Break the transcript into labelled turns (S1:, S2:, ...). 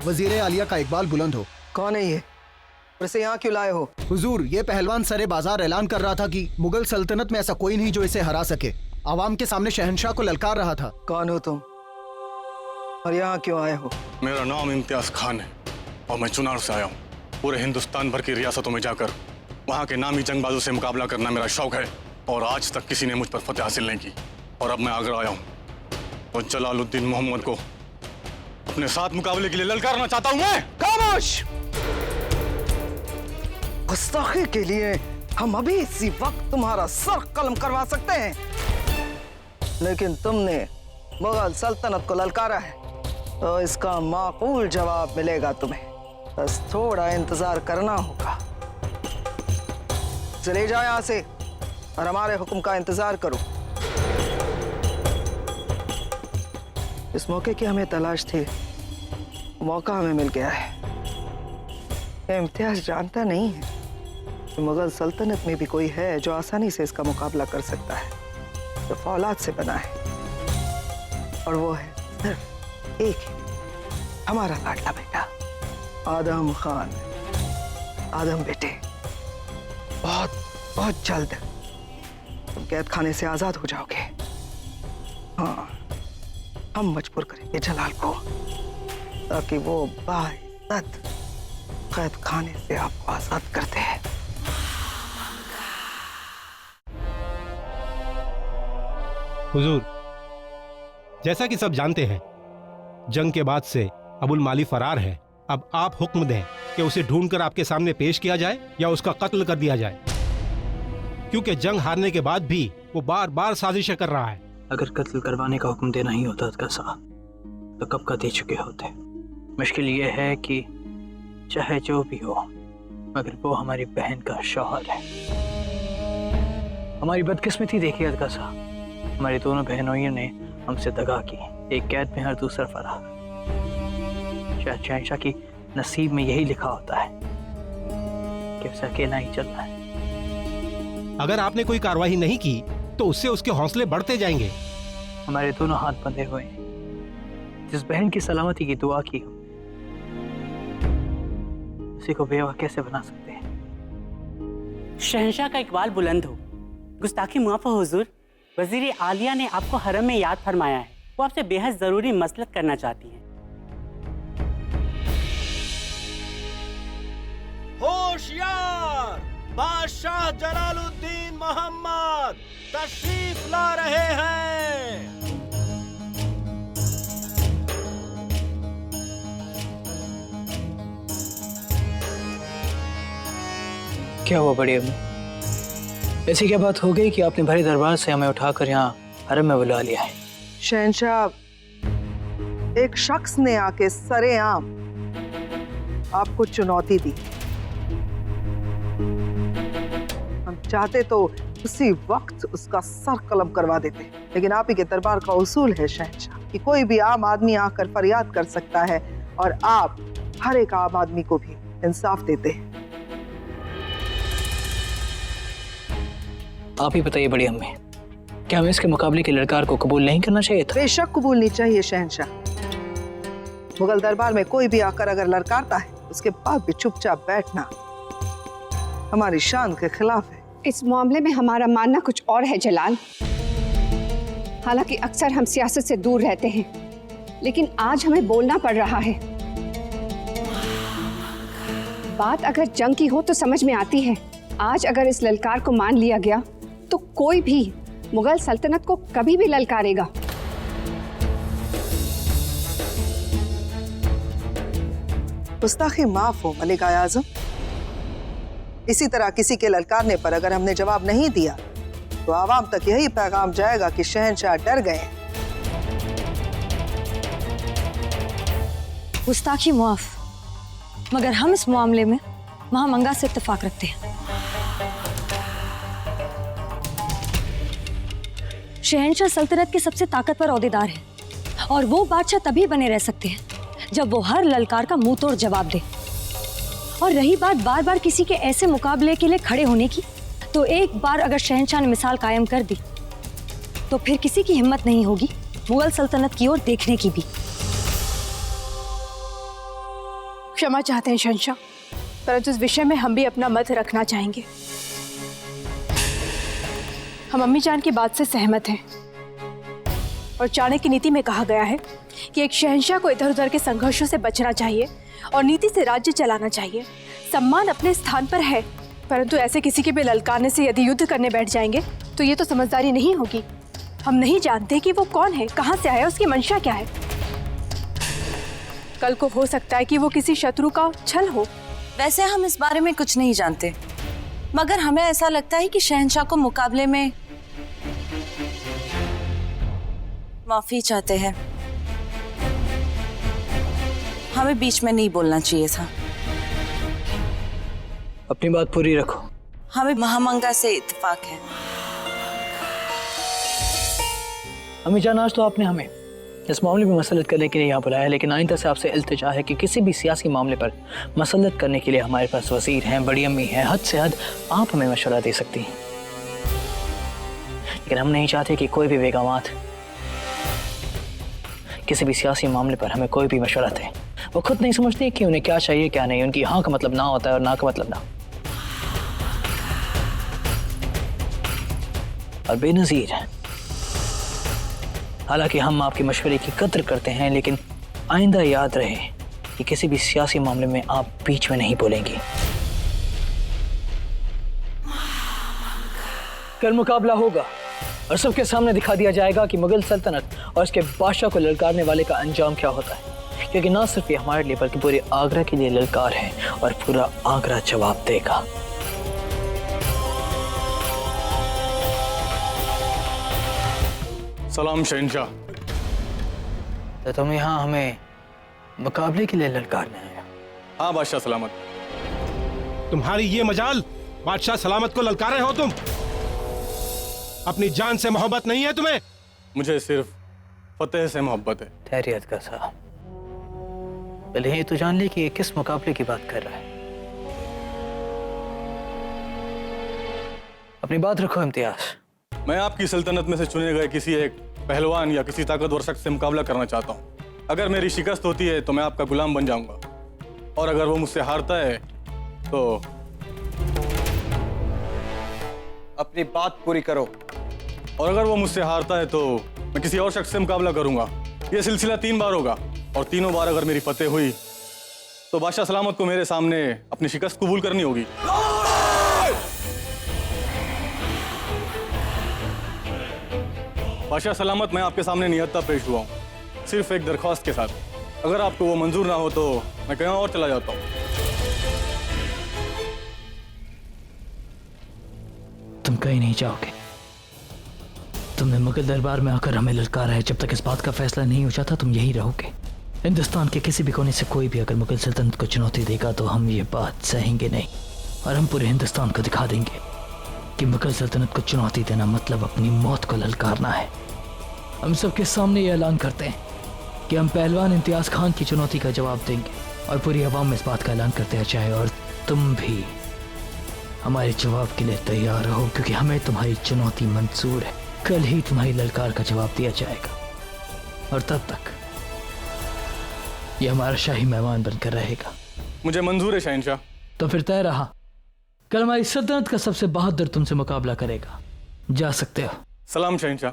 S1: वजीर आलिया का इकबाल बुलंद हो।
S2: कौन है ये? इसे यहाँ क्यों लाए हो?
S1: हुजूर, ये पहलवान सरे बाजार ऐलान कर रहा था कि मुगल सल्तनत में ऐसा कोई नहीं जो इसे हरा सके। आवाम के सामने शहंशाह को ललकार रहा था।
S2: कौन हो तुम और यहाँ क्यों आए हो?
S3: मेरा नाम इम्तियाज खान है और मैं चुनार से आया हूँ। पूरे हिंदुस्तान भर की रियासतों में जाकर वहाँ के नामी जंगबाजों से मुकाबला करना मेरा शौक है और आज तक किसी ने मुझ पर फतेह हासिल नहीं की। और अब मैं आगरा आया हूँ और जलालुद्दीन मोहम्मद को अपने साथ मुकाबले के लिए ललकारना चाहता हूँ मैं।
S2: खामोश! गुस्ताखी के लिए हम अभी इसी वक्त तुम्हारा सर कलम करवा सकते हैं, लेकिन तुमने मुगल सल्तनत को ललकारा है तो इसका माकूल जवाब मिलेगा तुम्हें। बस थोड़ा इंतजार करना होगा। चले जाओ यहाँ से और हमारे हुक्म का इंतजार करो। इस मौके की हमें तलाश थी, मौका हमें मिल गया है। ये इम्तियाज जानता नहीं है कि मुगल सल्तनत में भी कोई है जो आसानी से इसका मुकाबला कर सकता है, जो फौलाद से बना है, और वो है सिर्फ एक ही, हमारा लाडला बेटा आदम खान। आदम बेटे, बहुत बहुत जल्द तुम कैद खाने से आजाद हो जाओगे। हाँ, हम मजबूर करेंगे जलाल को ताकि वो बाइज्जत कैद खाने से आपको आजाद करते हैं।
S4: हुजूर, जैसा कि सब जानते हैं, जंग के बाद से अबुल माली फरार है। अब आप हुक्म दें कि उसे ढूंढकर आपके सामने पेश किया जाए या उसका कत्ल कर दिया जाए, क्योंकि जंग हारने के बाद भी वो बार बार साजिशें कर रहा है।
S5: अगर कत्ल करवाने का हुक्म देना ही होता साहब तो कब का दे चुके होते। मुश्किल ये है कि चाहे जो भी हो, मगर वो हमारी बहन का शौहर है। हमारी बदकिस्मती देखिए अदका साहब, हमारी दोनों बहनों ने हमसे दगा की, एक कैद में हर दूसरा फरार। शायद शहंशाह की नसीब में यही लिखा होता है कि उसे अकेला ही चलना है।
S4: अगर आपने कोई कार्रवाई नहीं की तो उससे उसके हौसले बढ़ते जाएंगे।
S5: हमारे दोनों हाथ बंधे हुए हैं। जिस बहन की सलामती की दुआ की हम, उसी को बेवा कैसे बना सकते हैं?
S6: शहंशाह का इकबाल बुलंद हो। गुस्ताखी मुआफ हो हुजूर, वजीर आलिया ने आपको हरम में याद फरमाया है। वो आपसे बेहद जरूरी मसलत करना चाहती हैं।
S7: होशियार! बादशाह जलालुद्दीन मोहम्मद तशरीफ ला रहे हैं।
S5: क्या हुआ बड़ी अम्मी? ऐसी क्या बात हो गई कि आपने भारी दरबार से हमें उठाकर यहाँ हरम में बुला लिया है?
S2: शहंशाह, एक शख्स ने आके सरेआम आपको चुनौती दी। हम चाहते तो उसी वक्त उसका सर कलम करवा देते, लेकिन आप ही के दरबार का उसूल है शहंशाह कि कोई भी आम आदमी आकर फरियाद कर सकता है और आप हर एक आम आदमी को भी इंसाफ देते हैं।
S5: आप ही बताइए बड़ी अम्मी, क्या हमें इसके मुकाबले के लड़कार को कबूल नहीं करना चाहिए था?
S2: बेशक कबूल नहीं चाहिए शहंशाह। मुगल दरबार में कोई भी आकर अगर ललकारता है, उसके बाद भी चुपचाप बैठना हमारी शान के खिलाफ है।
S8: इस मामले में हमारा मानना कुछ और है जलाल। हालांकि अक्सर हम सियासत से दूर रहते हैं, लेकिन आज हमें बोलना पड़ रहा है। बात अगर जंग की हो तो समझ में आती है। आज अगर इस ललकार को मान लिया गया तो कोई भी मुगल सल्तनत को कभी भी ललकारेगा।
S2: गुस्ताखी माफ हो मलिक आज़म। इसी तरह किसी के ललकारने पर अगर हमने जवाब नहीं दिया तो आवाम तक यही पैगाम जाएगा कि शहंशाह डर गए।
S9: गुस्ताखी माफ, मगर हम इस मामले में महामंगा से इत्तेफाक रखते हैं। शहंशाह सल्तनत के सबसे ताकतवर ओहदेदार हैं और वो बादशाह तभी बने रह सकते हैं जब वो हर ललकार का मुंह तोड़ जवाब दे। और रही बात बार बार किसी के ऐसे मुकाबले के लिए खड़े होने की, तो एक बार अगर शहंशाह ने मिसाल कायम कर दी तो फिर किसी की हिम्मत नहीं होगी मुगल सल्तनत की ओर देखने की भी।
S10: क्षमा चाहते हैं शहंशाह, परंतु इस विषय में हम भी अपना मत रखना चाहेंगे। हम अम्मी जान की बात से सहमत हैं और चाणक्य की नीति में कहा गया है कि एक शहंशाह को इधर उधर के संघर्षों से बचना चाहिए और नीति से राज्य चलाना चाहिए। सम्मान अपने स्थान पर है, परंतु ऐसे किसी के भी ललकारने से यदि युद्ध करने बैठ जाएंगे तो ये तो समझदारी नहीं होगी। हम नहीं जानते कि वो कौन है, कहाँ से आया, उसकी मंशा क्या है। कल को हो सकता है कि वो किसी शत्रु का छल हो।
S9: वैसे हम इस बारे में कुछ नहीं जानते, मगर हमें ऐसा लगता है कि शहंशाह को मुकाबले में माफी चाहते हैं। हमें बीच में नहीं बोलना चाहिए था।
S5: अपनी बात पूरी रखो।
S9: हमें महामंगा से इत्तेफाक है।
S5: अम्मी जान, आज तो आपने हमें इस मामले में मसलत करने के लिए यहाँ बुलाया है, लेकिन आइंदा से आपसे इल्तिजा है कि किसी भी सियासी मामले पर मसलत करने के लिए हमारे पास वजीर हैं, बड़ी अम्मी हैं, हद से हद आप हमें मशवरा दे सकती हैं। लेकिन हम नहीं चाहते कि कोई भी बेगमात किसी भी सियासी मामले पर हमें कोई भी मशवरा दे। वो खुद नहीं समझती कि उन्हें क्या चाहिए क्या नहीं। उनकी हाँ का मतलब ना होता है और ना का मतलब ना। और बेनज़ीर है। हालांकि हम आपके मशवरे की कद्र करते हैं, लेकिन आइंदा याद रहे कि किसी भी सियासी मामले में आप बीच में नहीं बोलेंगी। कल मुकाबला होगा और सबके सामने दिखा दिया जाएगा कि मुगल सल्तनत और उसके बादशाह को ललकारने वाले का अंजाम क्या होता है, क्योंकि ना सिर्फ ये हमारे लिए बल्कि पूरे आगरा के लिए ललकार है और पूरा आगरा जवाब देगा।
S3: सलाम शहंशाह।
S5: तो तुम यहाँ हमें मुकाबले के लिए ललकारने आए?
S3: हाँ बादशाह सलामत।
S4: तुम्हारी ये मजाल, बादशाह सलामत को ललकार रहे हो तुम? अपनी जान से मोहब्बत नहीं है तुम्हें?
S3: मुझे सिर्फ फतेह से मोहब्बत है।
S5: खैरियत का साहब, पहले ये तो जान ली कि ये किस मुकाबले की बात कर रहा है। अपनी बात रखो इम्तियाज।
S3: मैं आपकी सल्तनत में से चुने गए किसी एक पहलवान या किसी ताकतवर शख्स से मुकाबला करना चाहता हूँ। अगर मेरी शिकस्त होती है तो मैं आपका गुलाम बन जाऊंगा, और अगर वो मुझसे हारता है तो
S11: अपनी बात पूरी करो।
S3: और अगर वो मुझसे हारता है तो मैं किसी और शख्स से मुकाबला करूंगा। ये सिलसिला 3 बार होगा, और तीनों बार अगर मेरी फतेह हुई तो बादशाह सलामत को मेरे सामने अपनी शिकस्त कबूल करनी होगी। बादशाह सलामत, मैं आपके सामने निहत्ता पेश हुआ हूँ, सिर्फ एक दरख्वास्त के साथ। अगर आपको वो मंजूर ना हो तो मैं कहीं और चला जाता हूँ।
S5: तुम कहीं नहीं जाओगे। तुमने मुगल दरबार में आकर हमें ललकारा है। जब तक इस बात का फैसला नहीं हो जाता तुम यहीं रहोगे। हिंदुस्तान के किसी भी कोने से कोई भी अगर मुगल सल्तनत को चुनौती देगा तो हम ये बात सहेंगे नहीं, और हम पूरे हिंदुस्तान को दिखा देंगे कि मुगल सल्तनत को चुनौती देना मतलब अपनी मौत को ललकारना है। हम सबके सामने ये ऐलान करते हैं कि हम पहलवान इम्तियाज खान की चुनौती का जवाब देंगे, और पूरी आवाम में इस बात का ऐलान करते चाहे, और तुम भी हमारे जवाब के लिए तैयार रहो, क्योंकि हमें तुम्हारी चुनौती मंजूर है। कल ही तुम्हारी ललकार का जवाब दिया जाएगा, और तब तक ये हमारा शाही मेहमान बनकर रहेगा।
S3: मुझे मंजूर है शहंशाह।
S5: तो फिर तय रहा, कल हमारी सल्तनत का सबसे बहादुर तुमसे मुकाबला करेगा। जा सकते हो।
S3: सलाम शहंशाह।